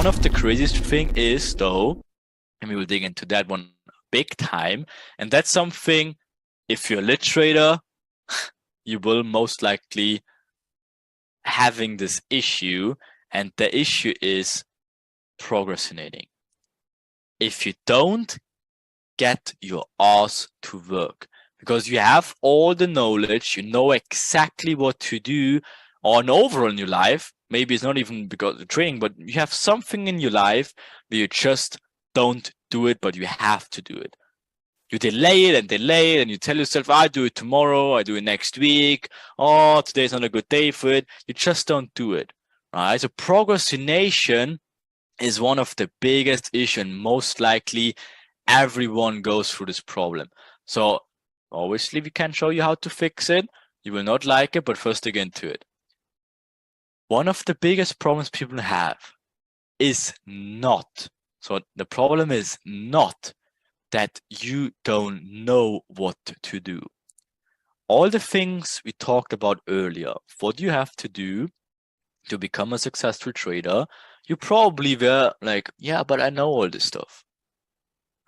one of the craziest thing is though, and we will dig into that one big time, and that's something, if you're a lit trader, you will most likely having this issue, and the issue is procrastinating. If you don't get your ass to work, because you have all the knowledge, you know exactly what to do on overall in your life. Maybe it's not even because of training, but you have something in your life where you just don't do it, but you have to do it. You delay it, and you tell yourself, I do it tomorrow, I do it next week. Oh, today's not a good day for it. You just don't do it, right? So procrastination is one of the biggest issues, and most likely everyone goes through this problem. So obviously we can show you how to fix it. You will not like it, but first dig into it. One of the biggest problems people have is not, so the problem is not that you don't know what to do. All the things we talked about earlier, what you have to do to become a successful trader, you probably were like, yeah, but I know all this stuff,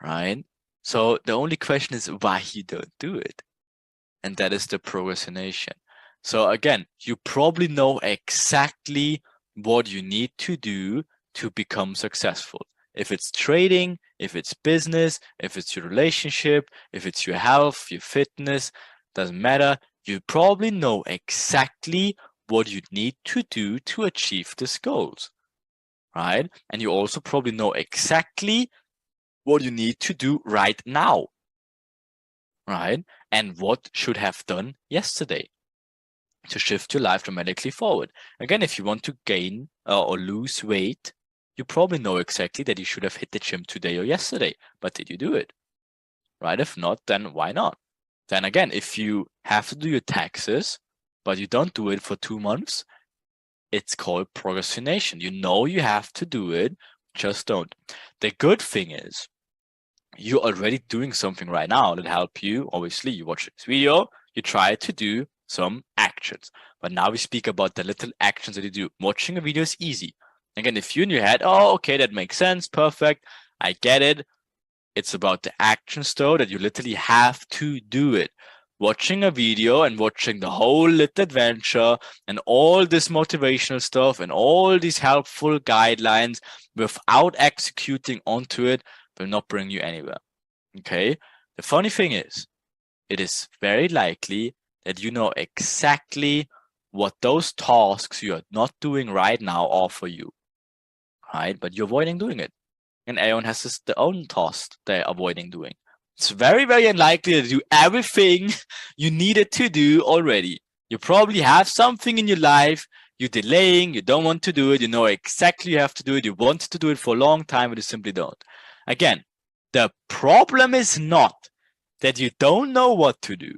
right? So the only question is why you don't do it. And that is the procrastination. So again, you probably know exactly what you need to do to become successful. If it's trading, if it's business, if it's your relationship, if it's your health, your fitness, doesn't matter. You probably know exactly what you need to do to achieve these goals, right? And you also probably know exactly what you need to do right now, right? And what should have done yesterday to shift your life dramatically forward. Again, if you want to gain or lose weight, you probably know exactly that you should have hit the gym today or yesterday, but did you do it? Right? If not, then why not? Then again, if you have to do your taxes, but you don't do it for 2 months, it's called procrastination. You know you have to do it, just don't. The good thing is you're already doing something right now that help you. Obviously, you watch this video, you try to do some actions. But now we speak about the little actions that you do. Watching a video is easy. Again, if you're in your head, oh, okay, that makes sense, perfect, I get it. It's about the actions though, that you literally have to do it. Watching a video and watching the whole little adventure and all this motivational stuff and all these helpful guidelines without executing onto it will not bring you anywhere. Okay? The funny thing is, it is very likely that you know exactly what those tasks you are not doing right now are for you, right? But you're avoiding doing it. And everyone has their own task they're avoiding doing. It's very, very unlikely to do everything you needed to do already. You probably have something in your life you're delaying, you don't want to do it, you know exactly you have to do it, you want to do it for a long time, but you simply don't. Again, the problem is not that you don't know what to do.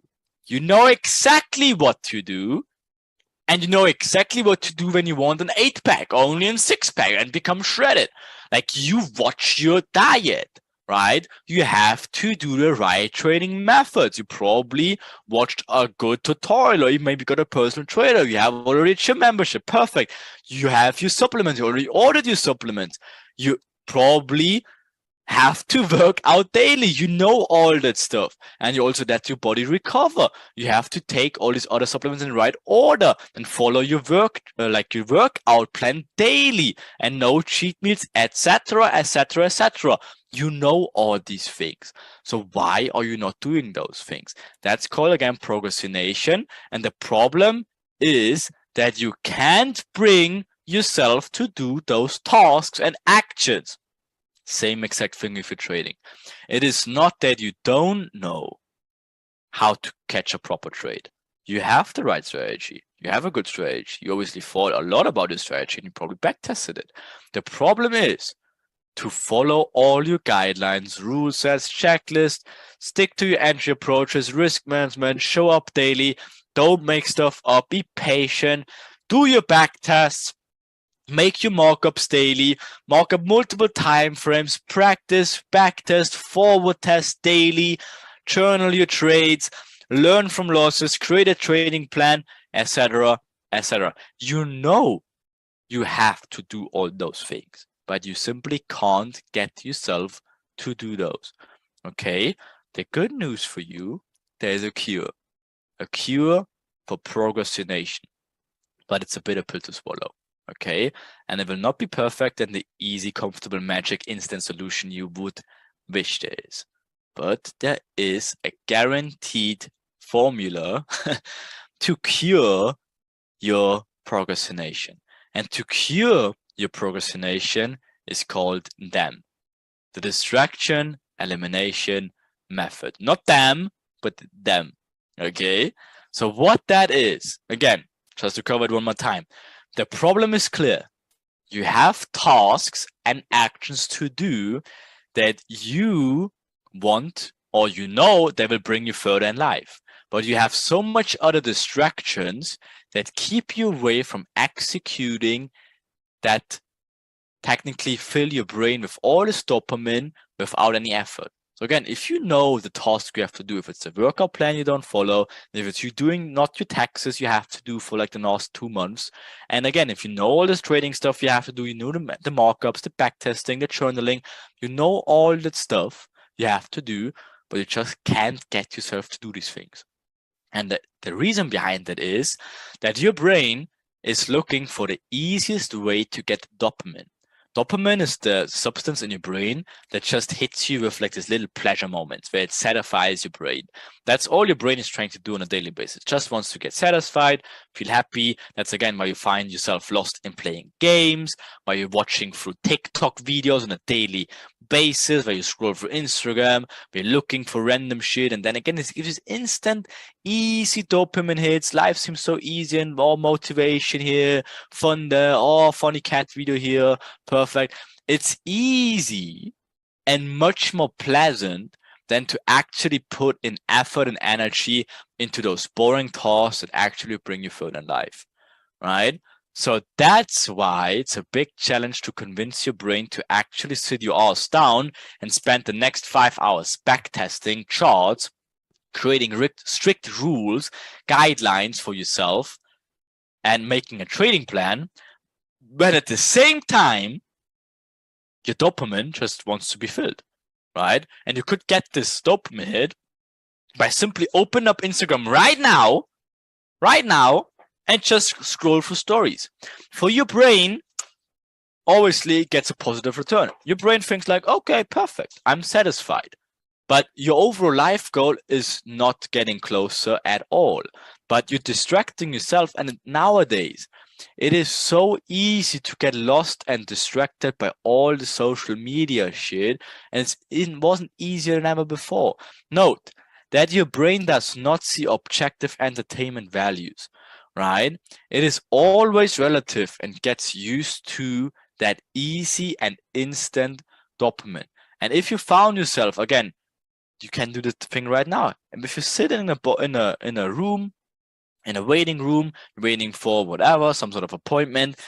You know exactly what to do, and you know exactly what to do when you want an 8-pack, only a 6-pack, and become shredded. Like, you watch your diet, right? You have to do the right training methods. You probably watched a good tutorial, or you maybe got a personal trainer. You have already a gym membership. Perfect. You have your supplements. You already ordered your supplements. You probably have to work out daily. You know all that stuff. And you also let your body recover. You have to take all these other supplements in the right order and follow your your workout plan daily, and no cheat meals, etc., etc., etc. You know all these things. So why are you not doing those things? That's called, again, procrastination. And the problem is that you can't bring yourself to do those tasks and actions. Same exact thing with your trading. It is not that you don't know how to catch a proper trade. You have the right strategy. You have a good strategy. You obviously thought a lot about your strategy and you probably backtested it. The problem is to follow all your guidelines, rule sets, checklists, stick to your entry approaches, risk management, show up daily, don't make stuff up, be patient, do your back tests, make your markups daily, mark up multiple time frames, practice, backtest, forward test daily, journal your trades, learn from losses, create a trading plan, etc., etc. You know you have to do all those things. but you simply can't get yourself to do those. Okay, the good news for you, there's a cure for procrastination, but it's a bitter pill to swallow. Okay, and it will not be perfect and the easy, comfortable, magic, instant solution you would wish there is. But there is a guaranteed formula to cure your procrastination. And to cure your procrastination is called DEM, the distraction elimination method. Not DAM, but DEM. Okay? So what that is, again, just to cover it one more time, the problem is clear. You have tasks and actions to do that you want or you know they will bring you further in life. But you have so much other distractions that keep you away from executing that technically fill your brain with all this dopamine without any effort. So again, if you know the task you have to do, if it's a workout plan you don't follow, if it's you doing not your taxes you have to do for like the last 2 months, and again, if you know all this trading stuff you have to do, you know the markups, the back testing, the journaling, you know all that stuff you have to do, but you just can't get yourself to do these things. And the reason behind that is that your brain is looking for the easiest way to get dopamine. Dopamine is the substance in your brain that just hits you with like this little pleasure moments where it satisfies your brain. That's all your brain is trying to do on a daily basis. It just wants to get satisfied, feel happy. That's again why you find yourself lost in playing games, why you're watching through TikTok videos on a daily basis, where you scroll through Instagram, where you're looking for random shit, and then again it gives you instant, easy dopamine hits. Life seems so easy and all motivation here, fun there, oh funny cat video here, perfect. It's easy and much more pleasant than to actually put in effort and energy into those boring tasks that actually bring you further in life, right? So that's why it's a big challenge to convince your brain to actually sit your ass down and spend the next 5 hours backtesting charts, creating strict rules, guidelines for yourself, and making a trading plan. But at the same time, your dopamine just wants to be filled, right? And you could get this dopamine hit by simply open up Instagram right now, and just scroll through stories. For your brain, obviously it gets a positive return. Your brain thinks like, okay, perfect, I'm satisfied. But your overall life goal is not getting closer at all. But you're distracting yourself. And nowadays, it is so easy to get lost and distracted by all the social media shit. And it wasn't easier than ever before. Note that your brain does not see objective entertainment values, right? It is always relative and gets used to that easy and instant dopamine. And if you found yourself, again, you can do the thing right now. And if you sit in a room, in a waiting room, waiting for whatever, some sort of appointment,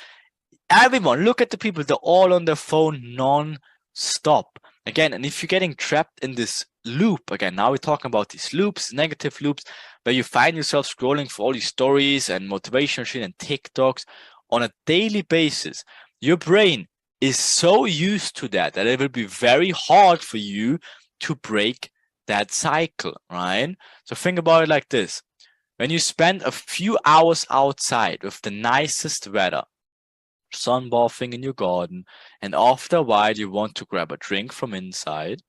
everyone, look at the people, they're all on their phone non-stop. Again, and if you're getting trapped in this loop, again, now we're talking about these loops, negative loops, where you find yourself scrolling for all these stories and motivational shit and TikToks on a daily basis, your brain is so used to that it will be very hard for you to break that cycle, right? So think about it like this. When you spend a few hours outside with the nicest weather, sunbathing in your garden, and after a while you want to grab a drink from inside,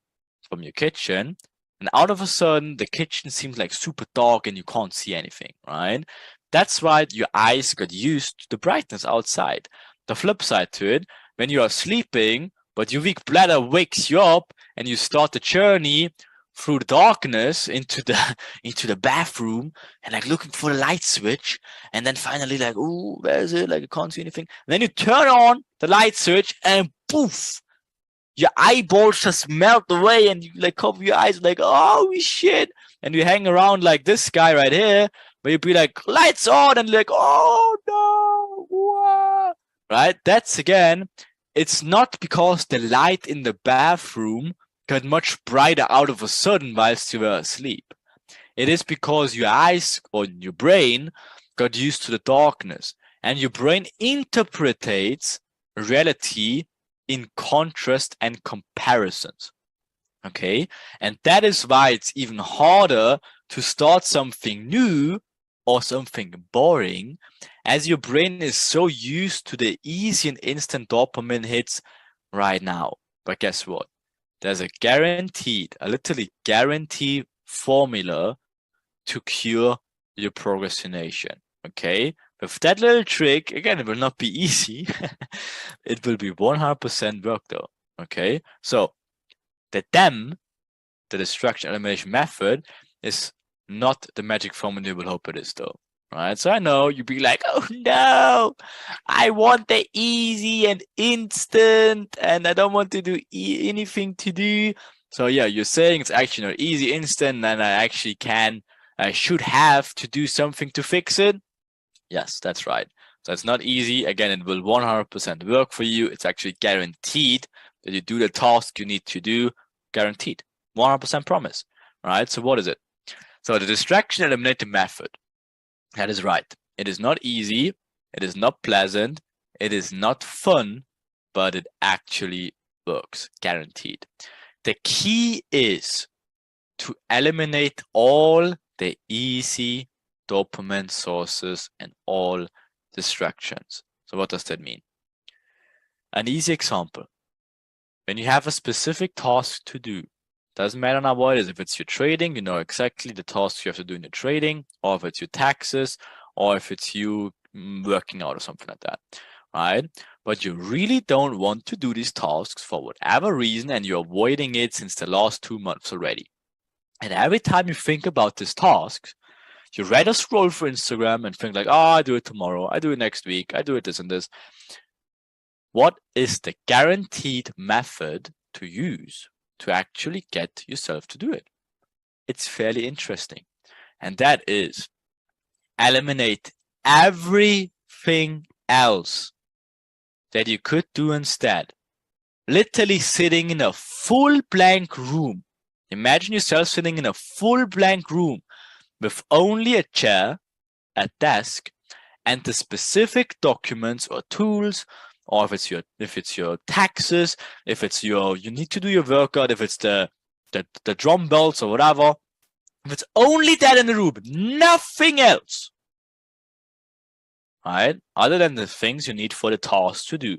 from your kitchen, and out of a sudden the kitchen seems like super dark and you can't see anything, right? That's right, your eyes got used to the brightness outside. The flip side to it, when you are sleeping, but your weak bladder wakes you up and you start the journey through the darkness into the bathroom and like looking for the light switch, and then finally like, oh, where is it? Like I can't see anything. And then you turn on the light switch and poof, your eyeballs just melt away and you like cover your eyes like, oh shit. And you hang around like this guy right here, where you be like, lights on, and like, oh no, what? Right? That's again, it's not because the light in the bathroom got much brighter out of a sudden whilst you were asleep. It is because your eyes or your brain got used to the darkness, and your brain interprets reality in contrast and comparisons. Okay, and that is why it's even harder to start something new or something boring, as your brain is so used to the easy and instant dopamine hits right now. But guess what? There's a literally guaranteed formula to cure your procrastination. Okay, with that little trick, again, it will not be easy. It will be 100% work though. Okay, so the distraction elimination method, is not the magic formula you will hope it is though. Right? So I know you'd be like, oh no, I want the easy and instant, and I don't want to do anything to do. So yeah, you're saying it's actually not easy, instant, and I should have to do something to fix it. Yes, that's right. So it's not easy. Again, it will 100% work for you. It's actually guaranteed that you do the task you need to do. Guaranteed. 100% promise. All right. So what is it? So the distraction eliminating method. That is right. It is not easy. It is not pleasant. It is not fun, but it actually works. Guaranteed. The key is to eliminate all the easy dopamine sources and all distractions. So what does that mean? An easy example. When you have a specific task to do, doesn't matter now what it is. If it's your trading, you know exactly the tasks you have to do in your trading, or if it's your taxes, or if it's you working out or something like that, right? But you really don't want to do these tasks for whatever reason, and you're avoiding it since the last 2 months already. And every time you think about this task, you rather scroll through Instagram and think like, oh, I do it tomorrow, I do it next week, I do it this and this. What is the guaranteed method to use to actually get yourself to do it? It's fairly interesting. And that is eliminate everything else that you could do instead. Literally sitting in a full blank room. Imagine yourself sitting in a full blank room with only a chair, a desk, and the specific documents or tools, or if it's your taxes, if it's you need to do your workout, if it's the drum belts or whatever, if it's only that in the room, nothing else, right? Other than the things you need for the task to do,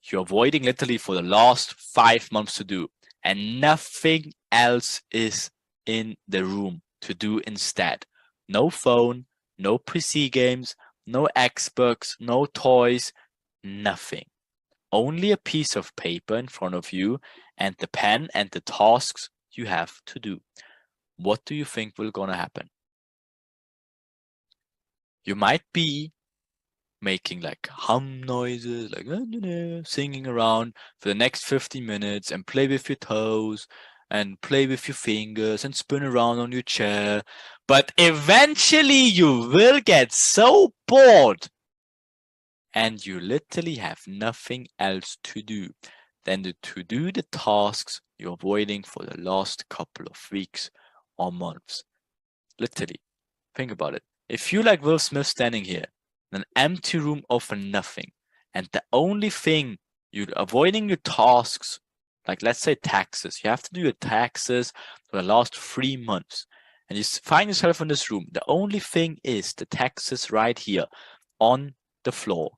you're avoiding literally for the last 5 months to do, and nothing else is in the room to do instead. No phone, no PC games, no Xbox, no toys, nothing. Only a piece of paper in front of you and the pen and the tasks you have to do. What do you think will gonna happen? You might be making like hum noises, like singing around for the next 50 minutes and play with your toes and play with your fingers and spin around on your chair. But eventually you will get so bored and you literally have nothing else to do than to do the tasks you're avoiding for the last couple of weeks or months. Literally, think about it. If you like Will Smith standing here, an empty room of nothing, and the only thing you're avoiding your tasks, like let's say taxes, you have to do your taxes for the last 3 months, and you find yourself in this room, the only thing is the taxes right here on the floor,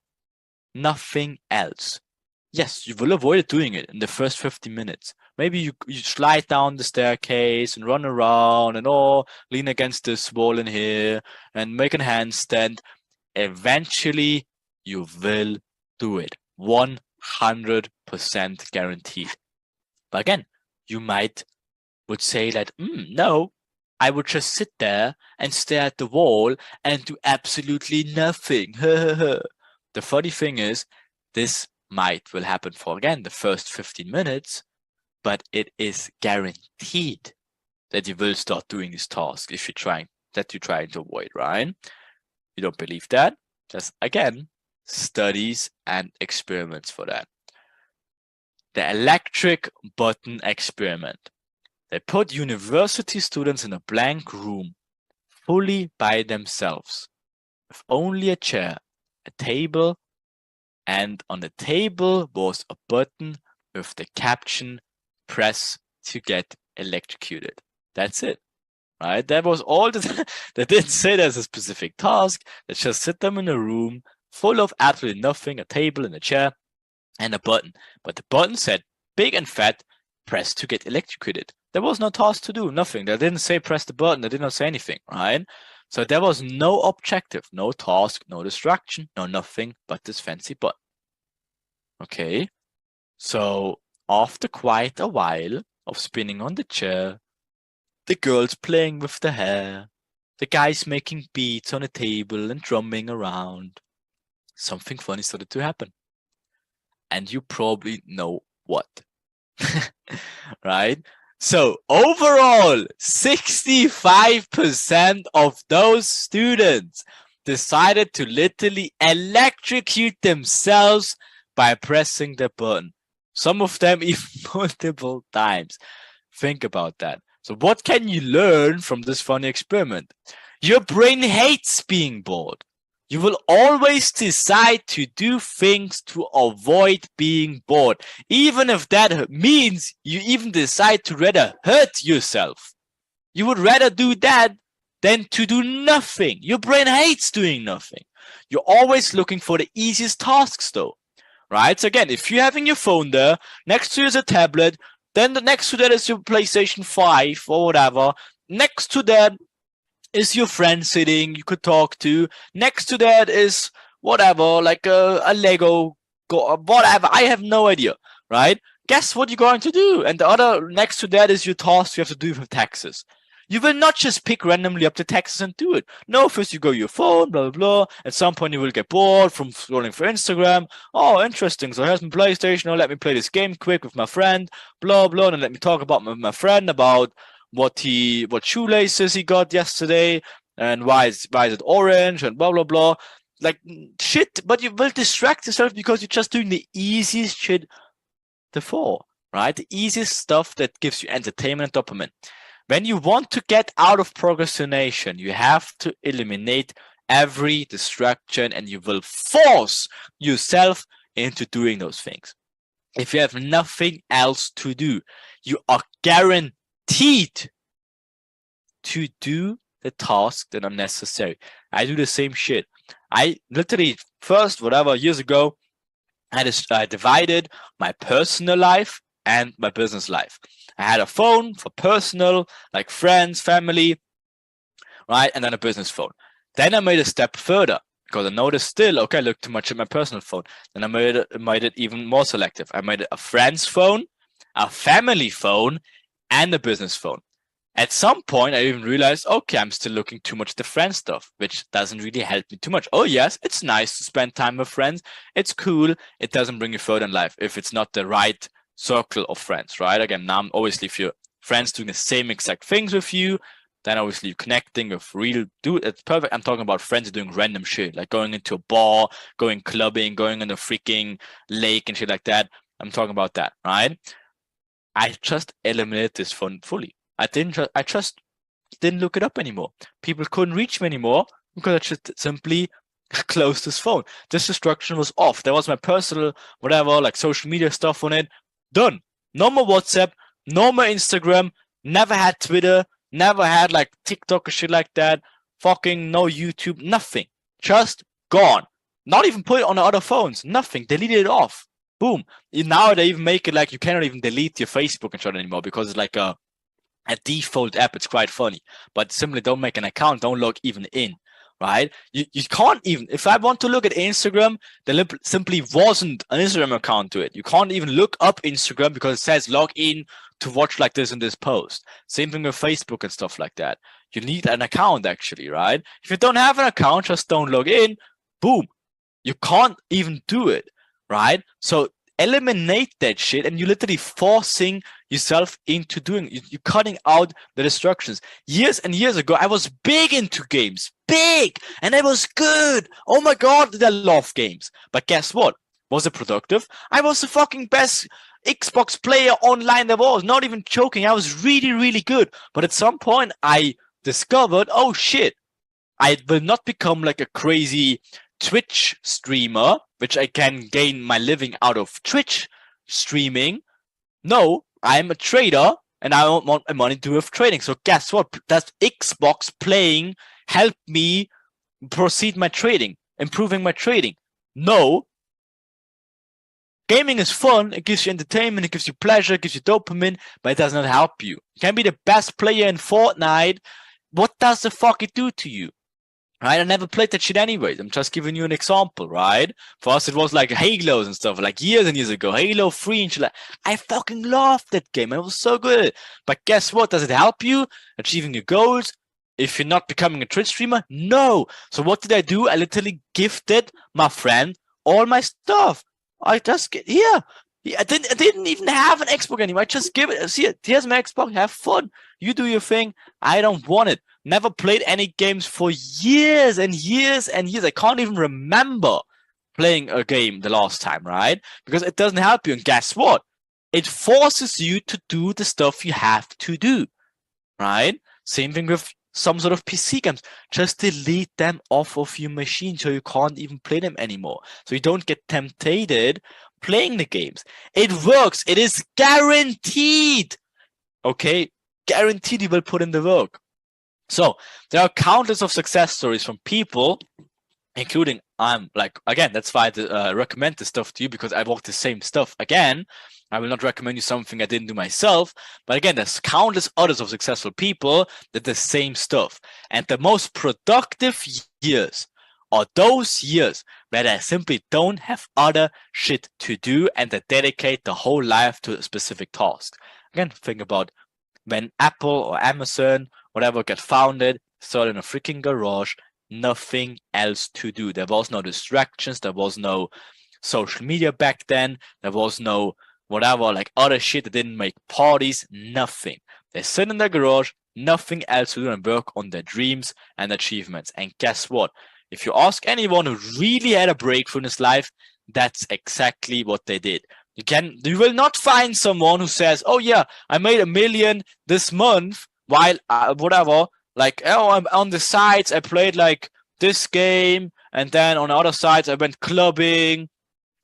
nothing else. Yes, you will avoid doing it in the first 50 minutes. Maybe you slide down the staircase and run around and lean against this wall in here and make a handstand. Eventually, you will do it. 100% guaranteed. But again, you would say that, no, I would just sit there and stare at the wall and do absolutely nothing. The funny thing is, this will happen for, again, the first 15 minutes, but it is guaranteed that you will start doing this task if you're trying to avoid, right? You don't believe that? Just, again, studies and experiments for that. The electric button experiment. They put university students in a blank room, fully by themselves, with only a chair, a table, And on the table was a button with the caption, press to get electrocuted. That's it, right? That was all. They didn't say there's a specific task. They just sit them in a room full of absolutely nothing, a table and a chair and a button. But the button said big and fat, press to get electrocuted. There was no task to do, nothing. They didn't say press the button. They did not say anything, right? So there was no objective, no task, no distraction, no nothing but this fancy button. Okay, so after quite a while of spinning on the chair, the girls playing with the hair, the guys making beats on a table and drumming around, something funny started to happen. And you probably know what. Right? So overall, 65% of those students decided to literally electrocute themselves by pressing the button. Some of them even multiple times. Think about that. So what can you learn from this funny experiment? Your brain hates being bored. You will always decide to do things to avoid being bored, even if that means you even decide to rather hurt yourself. You would rather do that than to do nothing. Your brain hates doing nothing. You're always looking for the easiest tasks though, right? So again, if you're having your phone there, next to you is a tablet, then the next to that is your PlayStation 5 or whatever. Next to that is your friend sitting you could talk to. Next to that is whatever, like a Lego, whatever. I have no idea, right? Guess what you're going to do? And the other next to that is your task you have to do with taxes. You will not just pick randomly up the taxes and do it. No, first you go your phone, blah, blah, blah. At some point you will get bored from scrolling for Instagram. Oh, interesting. So here's my PlayStation. Oh, let me play this game quick with my friend, blah, blah. And let me talk about my friend about what shoelaces he got yesterday and why is it orange and blah blah blah, like shit. But you will distract yourself because you're just doing the easiest shit before, right? The easiest stuff that gives you entertainment and dopamine. When you want to get out of procrastination, you have to eliminate every distraction and you will force yourself into doing those things. If you have nothing else to do, you are guaranteed to do the tasks that are necessary. I do the same shit. I literally first, years ago, I divided my personal life and my business life. I had a phone for personal, like friends, family, right? And then a business phone. Then I made a step further because I noticed still, okay, I look too much at my personal phone. Then I made it even more selective. I made it a friend's phone, a family phone, and a business phone. At some point, I even realized, okay, I'm still looking too much at the friend stuff, which doesn't really help me too much. Oh, yes, it's nice to spend time with friends. It's cool. It doesn't bring you further in life if it's not the right circle of friends, right? Again, now, obviously, if your friends doing the same exact things with you, then obviously you're connecting with real dude. It's perfect. I'm talking about friends doing random shit, like going into a bar, going clubbing, going on a freaking lake and shit like that. I'm talking about that, right? I just eliminated this phone fully. I just didn't look it up anymore. People couldn't reach me anymore because I just simply closed this phone. This distraction was off. There was my personal, whatever, like social media stuff on it. Done. No more WhatsApp, no more Instagram, never had Twitter, never had like TikTok or shit like that. Fucking no YouTube, nothing. Just gone. Not even put it on the other phones. Nothing. Deleted it off. Boom. Now they even make it like you cannot even delete your Facebook and shit anymore because it's like a default app. It's quite funny, but simply don't make an account, don't log even in, right? You can't even, if I want to look at Instagram, there simply wasn't an Instagram account to it. You can't even look up Instagram because it says log in to watch like this in this post. Same thing with Facebook and stuff like that. You need an account actually, right? If you don't have an account, just don't log in. Boom. You can't even do it, right? So eliminate that shit and you're literally forcing yourself into doing it. You're cutting out the distractions. Years and years ago, I was big into games. Big! And I was good. Oh my god, did I love games. But guess what? Was it productive? I was the fucking best Xbox player online there was. Not even joking. I was really, really good. But at some point, I discovered, oh shit, I will not become like a crazy Twitch streamer which I can gain my living out of Twitch streaming. No, I'm a trader and I want my money to do with trading. So guess what? Does Xbox playing help me proceed my trading, improving my trading? No. Gaming is fun. It gives you entertainment. It gives you pleasure. It gives you dopamine, but it does not help you. You can be the best player in Fortnite. What does the fuck it do to you? Right? I never played that shit anyways. I'm just giving you an example, right? For us, it was like Halos and stuff, like years and years ago. Halo 3 and shit. Like, I fucking loved that game. It was so good. But guess what? Does it help you achieving your goals? If you're not becoming a Twitch streamer? No. So what did I do? I literally gifted my friend all my stuff. I just get here. I didn't even have an Xbox anymore. I just give it. See, here's my Xbox. Have fun. You do your thing. I don't want it. Never played any games for years and years and years. I can't even remember playing a game the last time, right? Because it doesn't help you. And guess what? It forces you to do the stuff you have to do, right? Same thing with some sort of PC games. Just delete them off of your machine so you can't even play them anymore. So you don't get tempted playing the games. It works. It is guaranteed. Okay? Guaranteed you will put in the work. So there are countless of success stories from people, including again, that's why I recommend this stuff to you, because I walked the same stuff. Again, I will not recommend you something I didn't do myself, but again, there's countless others of successful people that the same stuff. And the most productive years are those years where they simply don't have other shit to do and they dedicate the whole life to a specific task. Again, think about when Apple or Amazon, whatever, got founded, started in a freaking garage, nothing else to do. There was no distractions. There was no social media back then. There was no whatever, like other shit that didn't make parties, nothing. They sit in their garage, nothing else to do and work on their dreams and achievements. And guess what? If you ask anyone who really had a breakthrough in his life, that's exactly what they did. You will not find someone who says, oh yeah, I made $1 million this month while whatever, like, oh, I'm on the sides, I played like this game, and then on the other sides I went clubbing,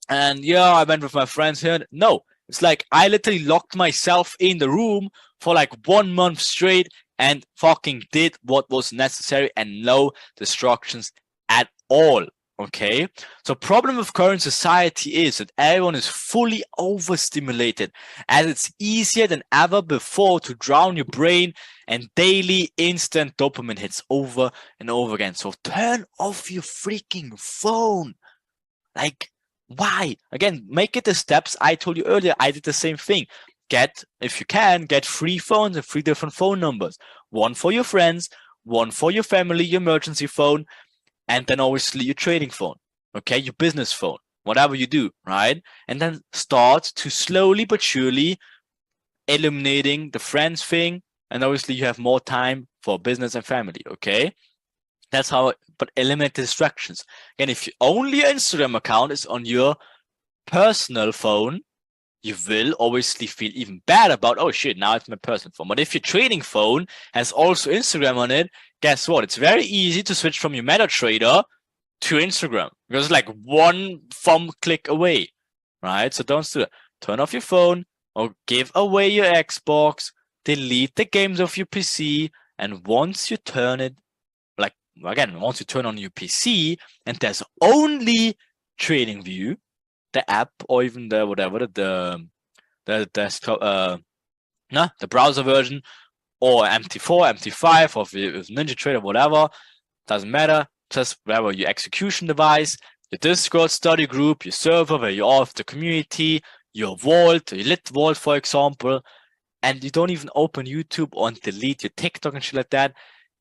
and yeah, I went with my friends here. No, it's like I literally locked myself in the room for like 1 month straight and fucking did what was necessary and no distractions at all. Okay, so problem with current society is that everyone is fully overstimulated, as it's easier than ever before to drown your brain and daily instant dopamine hits over and over again. So turn off your freaking phone. Like, why? Again, make it the steps I told you earlier. I did the same thing. If you can, get 3 phones and 3 different phone numbers. One for your friends, one for your family, your emergency phone, and then obviously your trading phone, okay, your business phone, whatever you do, right? And then start to slowly but surely eliminating the friends thing, and obviously you have more time for business and family, okay? That's how, but eliminate the distractions. Again, if only your Instagram account is on your personal phone, you will obviously feel even bad about, oh shit, now it's my personal phone. But if your trading phone has also Instagram on it, guess what? It's very easy to switch from your MetaTrader to Instagram because it's like one thumb click away, right? So don't do that. Turn off your phone or give away your Xbox, delete the games of your PC, and once you turn it, like again, once you turn on your PC and there's only TradingView, the app or even the whatever the desktop the browser version, or MT4, MT5, or with NinjaTrader, whatever, doesn't matter. Just whatever your execution device, your Discord study group, your server where you are with the community, your vault, your lit vault, for example, and you don't even open YouTube or delete your TikTok and shit like that.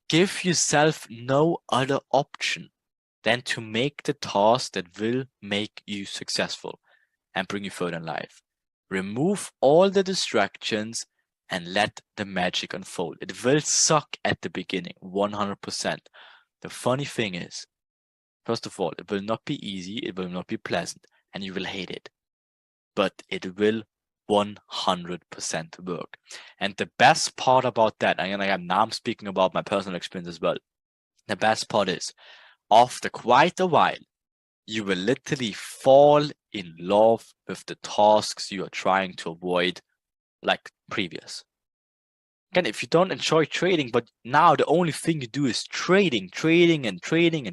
Give yourself no other option than to make the task that will make you successful and bring you further in life. Remove all the distractions and let the magic unfold. It will suck at the beginning, 100%. The funny thing is, first of all, it will not be easy, it will not be pleasant, and you will hate it. But it will 100% work. And the best part about that, and now I'm speaking about my personal experience as well. The best part is, after quite a while, you will literally fall in love with the tasks you are trying to avoid, like previous. Again, if you don't enjoy trading, but now the only thing you do is trading and chatting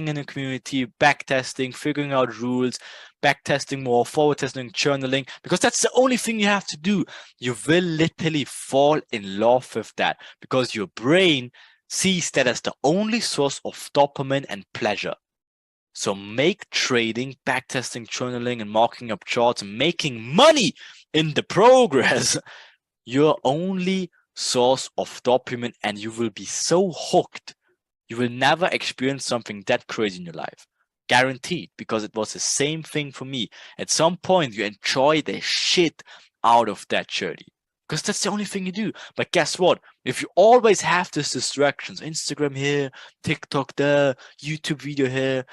in the community, backtesting, figuring out rules, backtesting more, forward testing, journaling, because that's the only thing you have to do. You will literally fall in love with that because your brain sees that as the only source of dopamine and pleasure. So make trading, backtesting, journaling, and marking up charts and making money in the progress your only source of dopamine, and you will be so hooked. You will never experience something that crazy in your life. Guaranteed, because it was the same thing for me. At some point, you enjoy the shit out of that journey. Because that's the only thing you do. But guess what? If you always have these distractions, Instagram here, TikTok there, YouTube video here,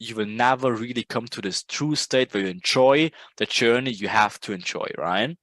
you will never really come to this true state where you enjoy the journey you have to enjoy, right?